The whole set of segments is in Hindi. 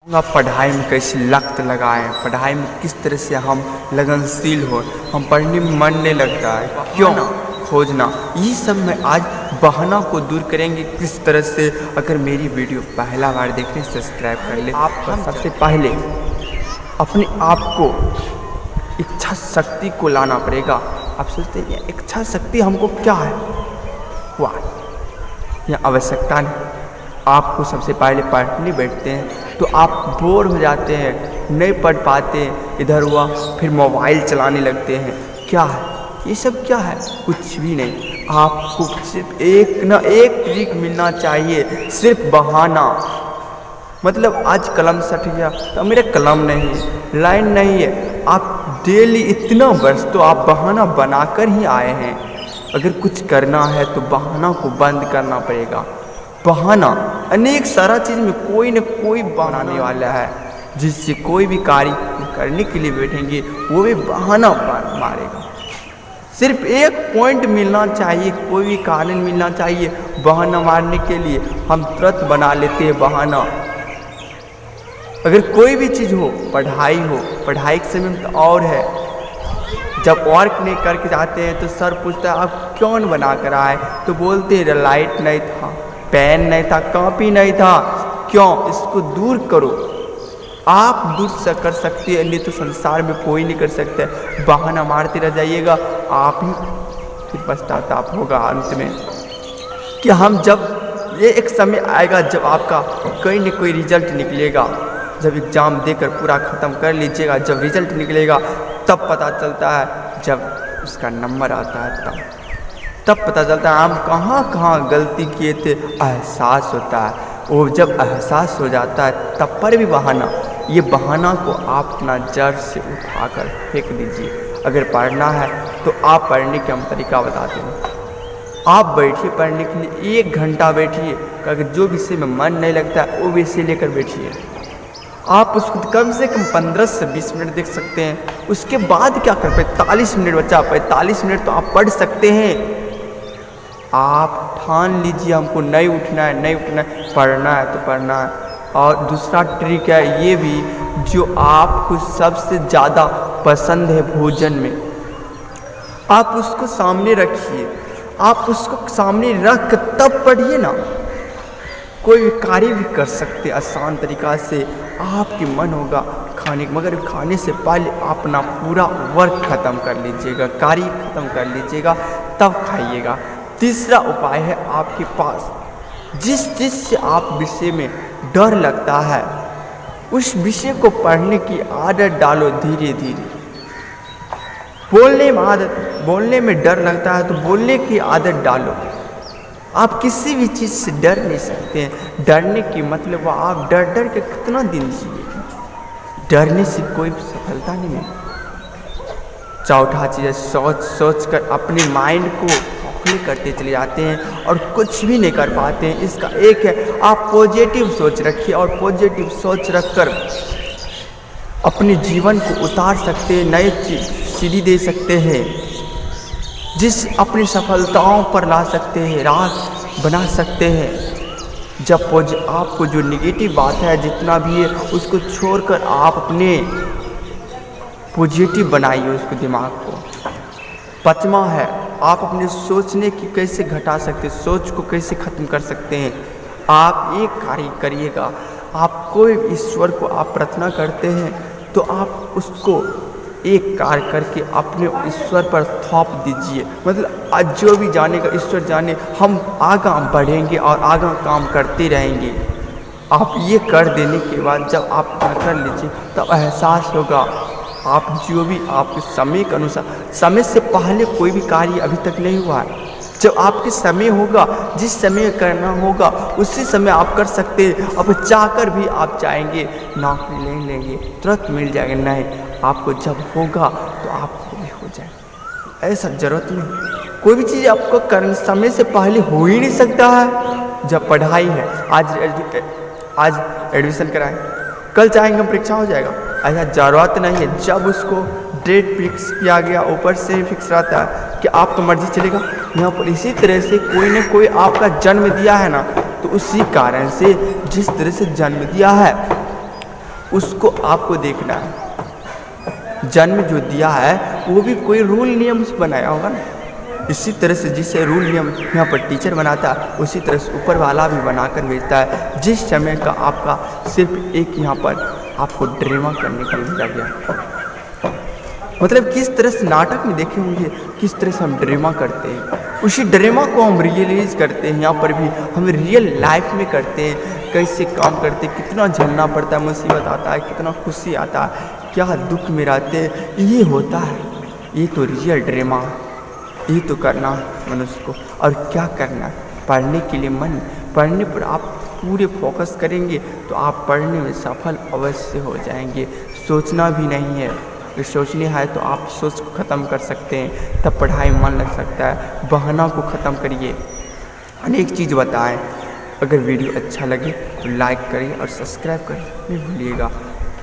पढ़ाई में कैसे लत लगाएं, पढ़ाई में किस तरह से हम लगनशील हो, हम पढ़ने में मन नहीं लगता है, क्यों खोजना, ये सब मैं आज बहाना को दूर करेंगे किस तरह से। अगर मेरी वीडियो पहला बार देख रहे हैं सब्सक्राइब कर ले। आपको सबसे पहले अपने आप को इच्छा शक्ति को लाना पड़ेगा। आप सोचते हैं इच्छा शक्ति हमको क्या है, वाह यह आवश्यकता नहीं। आपको सबसे पहले पढ़ने बैठते हैं तो आप बोर हो जाते हैं, नहीं पढ़ पाते, इधर हुआ फिर मोबाइल चलाने लगते हैं। क्या है ये सब, क्या है, कुछ भी नहीं। आपको सिर्फ एक ना एक ट्रिक मिलना चाहिए, सिर्फ बहाना। मतलब आज कलम सट गया तो मेरा कलम नहीं है, लाइन नहीं है। आप डेली इतना वर्ष तो आप बहाना बनाकर ही आए हैं। अगर कुछ करना है तो बहाना को बंद करना पड़ेगा। बहाना अनेक सारा चीज़ में कोई न कोई बनाने वाला है, जिससे कोई भी कार्य करने के लिए बैठेंगे वो भी बहाना मारेगा। सिर्फ एक पॉइंट मिलना चाहिए, कोई भी कारण मिलना चाहिए बहाना मारने के लिए। हम तुरंत बना लेते हैं बहाना। अगर कोई भी चीज़ हो, पढ़ाई हो, पढ़ाई के समय में तो और है। जब वर्क नहीं करके जाते हैं तो सर पूछता है आप क्यों बना कर आए, तो बोलते हैं लाइट नहीं था, पेन नहीं था, कॉपी नहीं था। क्यों, इसको दूर करो। आप दूर से कर सकते हैं, नहीं तो संसार में कोई नहीं कर सकता है। बहाना मारते रह जाइएगा, आप ही फिर पछताताप होगा अंत में कि हम जब ये एक समय आएगा जब आपका कोई न कोई रिजल्ट निकलेगा। जब एग्ज़ाम देकर पूरा ख़त्म कर लीजिएगा, जब रिजल्ट निकलेगा तब पता चलता है, जब उसका नंबर आता है तब पता चलता है हम कहाँ कहाँ गलती किए थे। एहसास होता है, वो जब एहसास हो जाता है तब पर भी बहाना। ये बहाना को आप अपना जड़ से उठाकर फेंक दीजिए। अगर पढ़ना है तो आप पढ़ने के हम तरीका बताते हैं। आप बैठिए पढ़ने के लिए, 1 घंटा बैठिए। अगर जो विषय में मन नहीं लगता है वो विषय लेकर बैठिए। आप उसको कम से कम 15 से 20 मिनट देख सकते हैं। उसके बाद क्या कर, 45 मिनट बचा, 45 मिनट तो आप पढ़ सकते हैं। आप ठान लीजिए हमको नहीं उठना है, नहीं उठना है, पढ़ना है तो पढ़ना है। और दूसरा ट्रिक है ये भी, जो आपको सबसे ज़्यादा पसंद है भोजन में, आप उसको सामने रखिए। आप उसको सामने रख तब पढ़िए ना। कोई भी कार्य भी कर सकते आसान तरीक़ा से। आपके मन होगा खाने, मगर खाने से पहले अपना पूरा वर्क ख़त्म कर लीजिएगा, कार्य ख़त्म कर लीजिएगा, तब खाइएगा। तीसरा उपाय है, आपके पास जिस चीज़ से आप विषय में डर लगता है उस विषय को पढ़ने की आदत डालो धीरे धीरे। बोलने में डर लगता है तो बोलने की आदत डालो। आप किसी भी चीज़ से डर नहीं सकते हैं। डरने की मतलब आप डर डर के कितना दिन जिए। डरने से कोई सफलता नहीं मिलती। चौथा चीज़ सोच कर अपने माइंड को खोखले करते चले जाते हैं और कुछ भी नहीं कर पाते हैं। इसका एक है, आप पॉजिटिव सोच रखिए और पॉजिटिव सोच रखकर अपने जीवन को उतार सकते हैं, नए सीढ़ी दे सकते हैं, जिस अपनी सफलताओं पर ला सकते हैं, राह बना सकते हैं। जब आपको जो निगेटिव बात है जितना भी है उसको छोड़कर आप अपने पॉजिटिव बनाइए उसको, दिमाग को। 5वां है, आप अपने सोचने की कैसे घटा सकते हैं, सोच को कैसे ख़त्म कर सकते हैं। आप एक कार्य करिएगा, आप कोई ईश्वर को आप प्रार्थना करते हैं तो आप उसको एक कार्य करके अपने ईश्वर पर थोप दीजिए। मतलब आज जो भी जानेगा ईश्वर जाने, हम आगे बढ़ेंगे और आगे काम करते रहेंगे। आप ये कर देने के बाद जब आप कर लीजिए तब एहसास होगा आप जो भी आपके समय के अनुसार, समय से पहले कोई भी कार्य अभी तक नहीं हुआ है। जब आपके समय होगा, जिस समय करना होगा उसी समय आप कर सकते हैं। अब चाहकर भी आप चाहेंगे नौकरी नहीं लेंगे तुरंत मिल जाएगा, नहीं, आपको जब होगा तो आपको भी हो जाएगा। ऐसा ज़रूरत नहीं, कोई भी चीज़ आपको करने समय से पहले हो ही नहीं सकता है। जब पढ़ाई है, आज एडमिशन कराएं, कल चाहेंगे परीक्षा हो जाएगा, ऐसा ज़रूरत नहीं है। जब उसको डेट फिक्स किया गया, ऊपर से फिक्स रहता है कि आपका मर्जी चलेगा यहाँ पर। इसी तरह से कोई न कोई आपका जन्म दिया है ना, तो उसी कारण से जिस तरह से जन्म दिया है उसको आपको देखना है। जन्म जो दिया है वो भी कोई रूल नियम से बनाया होगा ना। इसी तरह से जिसे रूल नियम यहाँ पर टीचर बनाता है, उसी तरह से ऊपर वाला भी बनाकर भेजता है। जिस समय का आपका सिर्फ एक यहाँ पर आपको ड्रामा करने के लिए भेजा गया। मतलब किस तरह से नाटक में देखे होंगे किस तरह से हम ड्रामा करते हैं, उसी ड्रामा को हम रियलाइज करते हैं। यहाँ पर भी हम रियल लाइफ में करते हैं, कैसे काम करते हैं, कितना झेलना पड़ता है, मुसीबत आता है, कितना खुशी आता है, क्या दुख में रहते हैं। ये होता है, ये तो रियल ड्रामा, ये तो करना मनुष्य को। और क्या करना है, पढ़ने के लिए मन, पढ़ने पर आप पूरे फोकस करेंगे तो आप पढ़ने में सफल अवश्य हो जाएंगे। सोचना भी नहीं है, अगर सोचने है तो आप सोच को ख़त्म कर सकते हैं, तब पढ़ाई में मन लग सकता है। बहाना को ख़त्म करिए, अनेक चीज़ बताएं। अगर वीडियो अच्छा लगे तो लाइक करिए और सब्सक्राइब करिए नहीं भूलिएगा।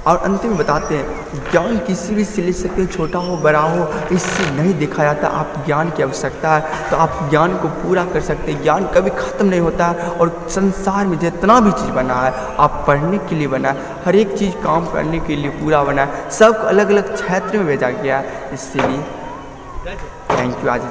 और अंतिम में बताते हैं, ज्ञान किसी भी से ले सकते हैं, छोटा हो बड़ा हो, इससे नहीं देखा जाता। आप ज्ञान की आवश्यकता है तो आप ज्ञान को पूरा कर सकते हैं। ज्ञान कभी ख़त्म नहीं होता है। और संसार में जितना भी चीज़ बना है आप पढ़ने के लिए बना है, हर एक चीज़ काम करने के लिए पूरा बना है। सब अलग अलग क्षेत्र में भेजा गया है। इसीलिए थैंक यू। आज